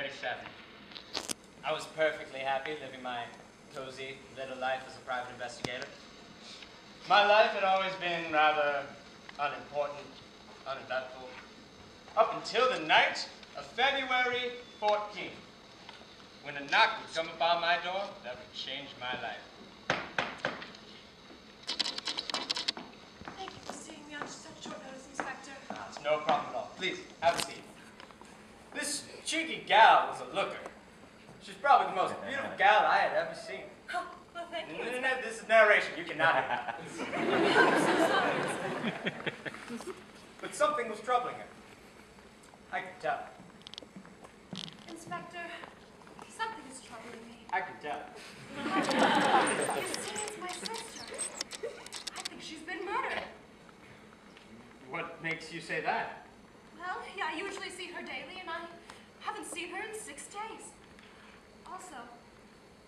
1937. I was perfectly happy living my cozy little life as a private investigator. My life had always been rather unimportant, uneventful, up until the night of February 14th, when a knock would come upon my door that would change my life. Thank you for seeing me on such short notice, Inspector. It's no problem at all. Please, have a seat. This cheeky gal was a looker. She's probably the most beautiful gal I had ever seen. Oh, well, thank you. This is narration. You cannot hear it. I'm so sorry. But something was troubling her. I could tell. Inspector, something is troubling me. I could tell. You see, it's my sister. I think she's been murdered. What makes you say that? Well, yeah, I usually see her daily, and I haven't seen her in 6 days. Also,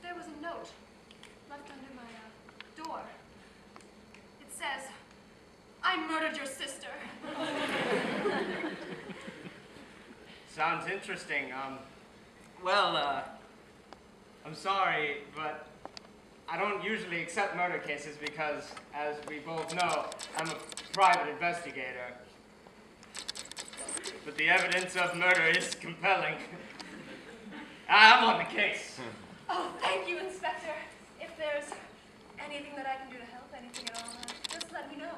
there was a note left under my door. It says, "I murdered your sister." Sounds interesting. Well, I'm sorry, but I don't usually accept murder cases because, as we both know, I'm a private investigator. But the evidence of murder is compelling. I'm on the case. Oh, thank you, Inspector. If there's anything that I can do to help, anything at all, just let me know.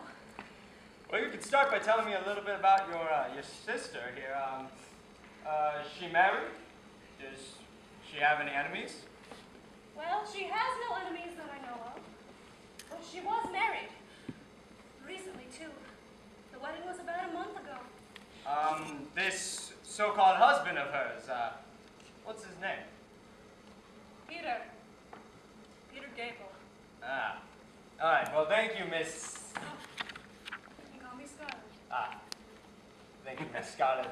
Well, you could start by telling me a little bit about your sister here. Is she married? Does she have any enemies? Well, she has no enemies that I know of. But she was married. Recently, too. The wedding was about a month ago. This so-called husband of hers, what's his name? Peter Gable. Ah. All right, well, thank you, Miss... You can call me Scarlett. Ah. Thank you, Miss Scarlett.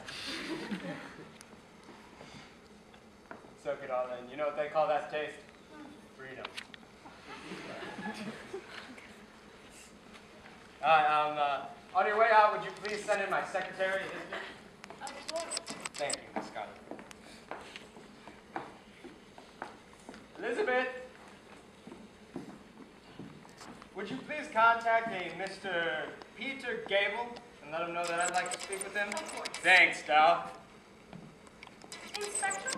Soak it all in. You know what they call that taste? Freedom. All right, on your way out, would you please send in my secretary, Elizabeth? Of course. Thank you, Miss Scarlett. Elizabeth, would you please contact a Mr. Peter Gable and let him know that I'd like to speak with him? Of course. Thanks, Dal. Inspector,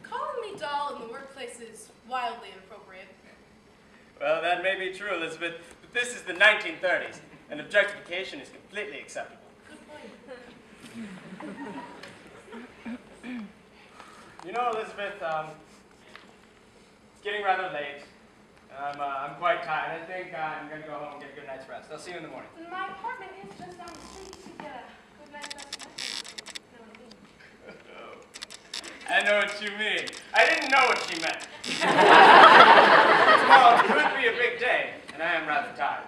calling me doll in the workplace is wildly inappropriate. Well, that may be true, Elizabeth, but this is the 1930s, and objectification is completely acceptable. Good point. You know, Elizabeth, it's getting rather late. I'm quite tired. I think I'm going to go home and get a good night's rest. I'll see you in the morning. My apartment is just down the street. You could get a good night's rest. You know what I mean? I know what you mean. I didn't know what she meant. Tomorrow could be a big day, and I am rather tired.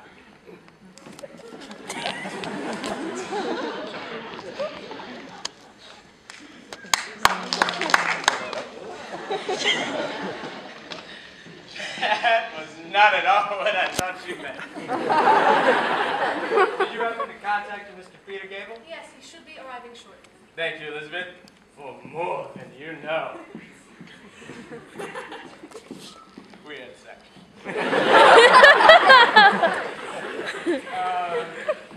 That was not at all what I thought you meant. Did you happen to contact Mr. Peter Gable? Yes, he should be arriving shortly. Thank you, Elizabeth, for more than you know. We had sex.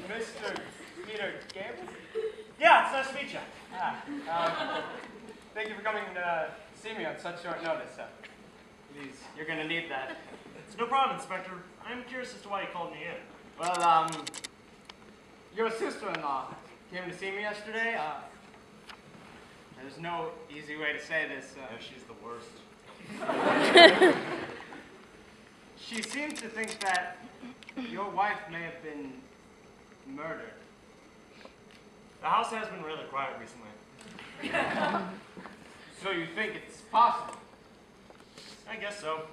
Mr. Peter Gable? Yeah, it's nice to meet you. Thank you for coming to see me on such short notice. Please, you're going to need that. It's no problem, Inspector. I'm curious as to why you called me in. Well, your sister-in-law came to see me yesterday. There's no easy way to say this. Yeah, she's the worst. She seems to think that your wife may have been murdered. The house has been really quiet recently. So you think it's possible? I guess so.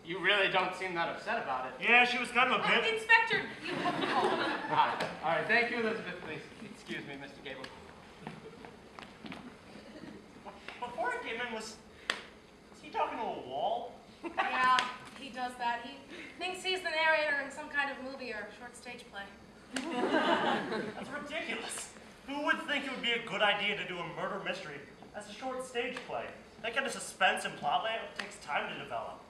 You really don't seem that upset about it. Yeah, she was kind of a bit. Inspector, you have to call. All right, thank you, Elizabeth. Please excuse me, Mr. Gable. Before I came in, was he talking to a wall? Yeah, he does that. He thinks he's the narrator in some kind of movie or short stage play. That's ridiculous. Who would think it would be a good idea to do a murder mystery as a short stage play? That kind of suspense and plot layout takes time to develop.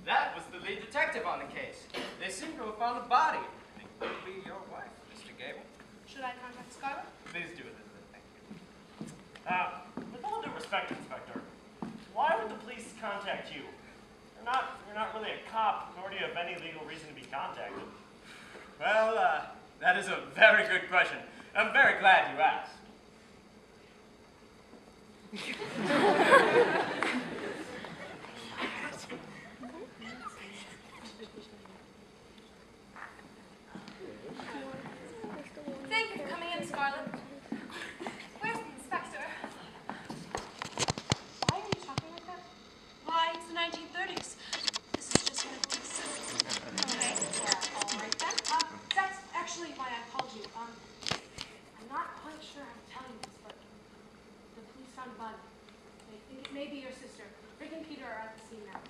That was the lead detective on the case. They seem to have found a body. It could be your wife, Mr. Gable. Should I contact Scarlett? Please do, Elizabeth. Thank you. With all due respect, Inspector, why would the police contact you? You're not really a cop, nor do you have any legal reason to be contacted. Well, that is a very good question. I'm very glad you asked. Thank you for coming in, Scarlett. Where's the inspector? Why are you talking like that? Why, it's the 1930s. This is just one of these. Okay, all right then. That's actually why I called you. I'm not quite sure how to tell you this, but the police found a body. They think it may be your sister. Rick and Peter are at the scene now.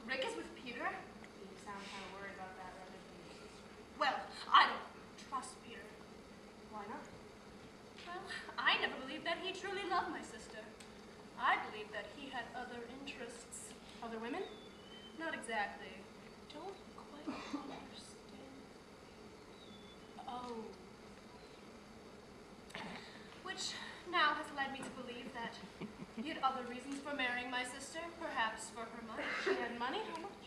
Rick is with Peter? You sound kind of worried about that rather than your sister. Well, I don't trust Peter. Why not? Well, I never believed that he truly loved my sister. I believed that he had other interests. Other women? Not exactly. Don't quite understand. Oh. Which now has led me to believe that he had other reasons for marrying my sister, perhaps for her money. She had money? How much?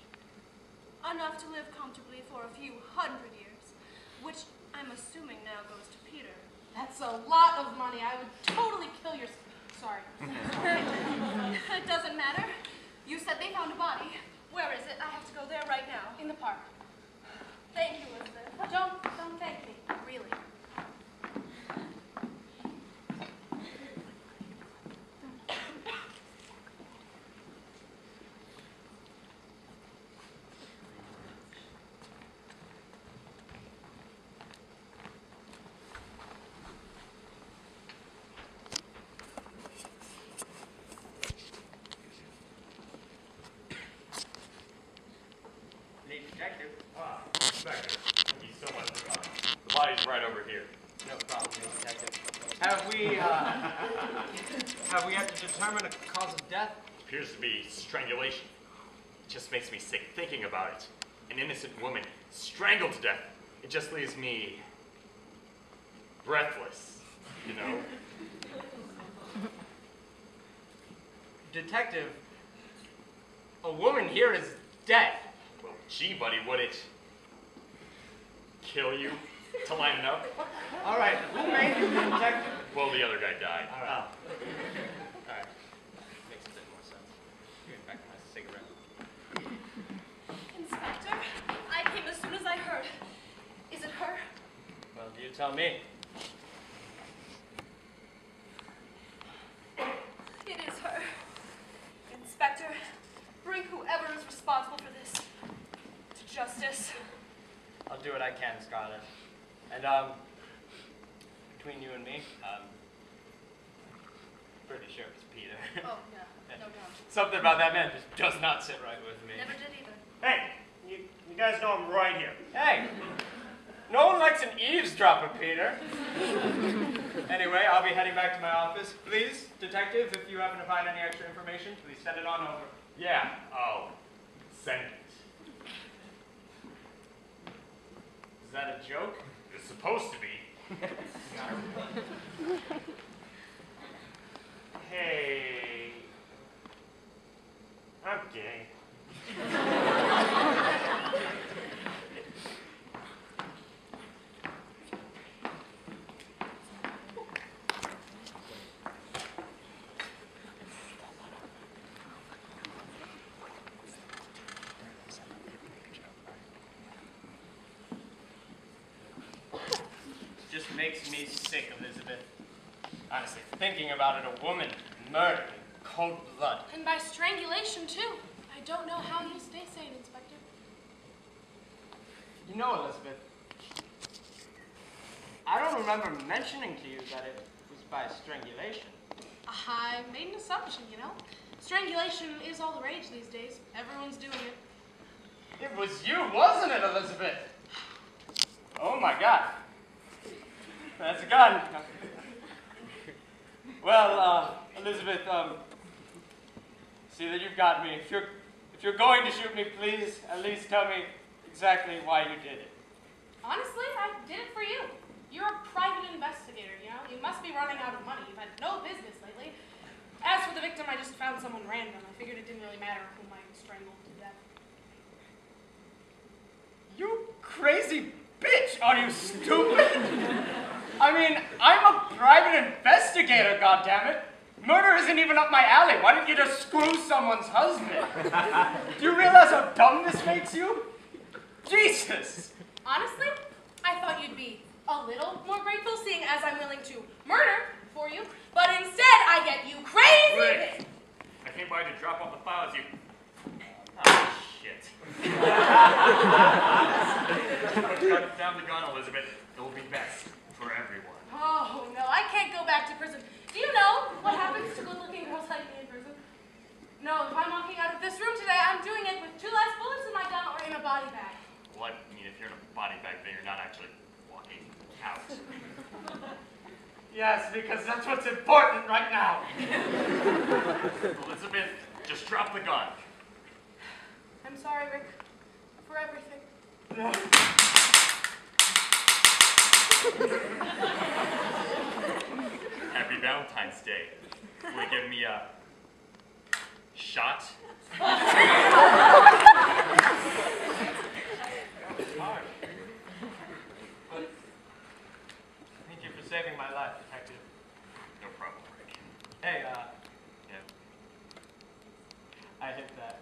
Enough to live comfortably for a few hundred years, which I'm assuming now goes to Peter. That's a lot of money. I would totally kill your... Sorry. It doesn't matter. You said they found a body. Where is it? I have to go there right now. In the park. Thank you, Elizabeth. Don't thank me. Really. Detective. Inspector, thank you so much for coming. The body's right over here. No problem, Detective. Have we yet to determine a cause of death? Appears to be strangulation. It just makes me sick thinking about it. An innocent woman strangled to death. It just leaves me breathless, you know? Detective, a woman here is dead. Well, gee, buddy, would it kill you to line it up? All right, who made you the detective? Well, the other guy died. All right. All right. Makes a bit more sense. Give me back my cigarette. Inspector, I came as soon as I heard. Is it her? Well, you tell me. It is her. Inspector, bring whoever is responsible for this to justice. I'll do what I can, Scarlett. And, between you and me, pretty sure it's Peter. Oh, yeah, no doubt. Something about that man just does not sit right with me. Never did either. Hey, you guys know I'm right here. Hey, no one likes an eavesdropper, Peter. Anyway, I'll be heading back to my office. Please, detective, if you happen to find any extra information, please send it on over. Yeah, I'll send it. Is that a joke? It's supposed to be. Hey, I'm gay. Just makes me sick, Elizabeth. Honestly, thinking about it, a woman murdered in cold blood. And by strangulation, too. I don't know how you stay sane, Inspector. You know, Elizabeth, I don't remember mentioning to you that it was by strangulation. I made an assumption, you know. Strangulation is all the rage these days. Everyone's doing it. It was you, wasn't it, Elizabeth? Oh my God. That's a gun. Well, Elizabeth, see that you've got me. If you're going to shoot me, please at least tell me exactly why you did it. Honestly, I did it for you. You're a private investigator, you know? You must be running out of money. You've had no business lately. As for the victim, I just found someone random. I figured it didn't really matter whom I strangled to death. You crazy bitch! Are you stupid? I mean, I'm a private investigator, goddammit. Murder isn't even up my alley. Why didn't you just screw someone's husband? Do you realize how dumb this makes you? Jesus! Honestly, I thought you'd be a little more grateful, seeing as I'm willing to murder for you, but instead I get you crazy. Rick, I came by to drop off the files you... Oh, shit. Cut down the gun, Elizabeth. It will be best for everyone. Oh, no, I can't go back to prison. Do you know what happens to good-looking girls like me in prison? No, if I'm walking out of this room today, I'm doing it with 2 less bullets in my gun or in a body bag. Well, I mean, if you're in a body bag, then you're not actually walking out. Yes, because that's what's important right now. Elizabeth, just drop the gun. I'm sorry, Rick, for everything. Happy Valentine's Day. Will you give me a shot? It's hard. But thank you for saving my life, Detective. No problem, Rick. Hey, Yeah. I hit that.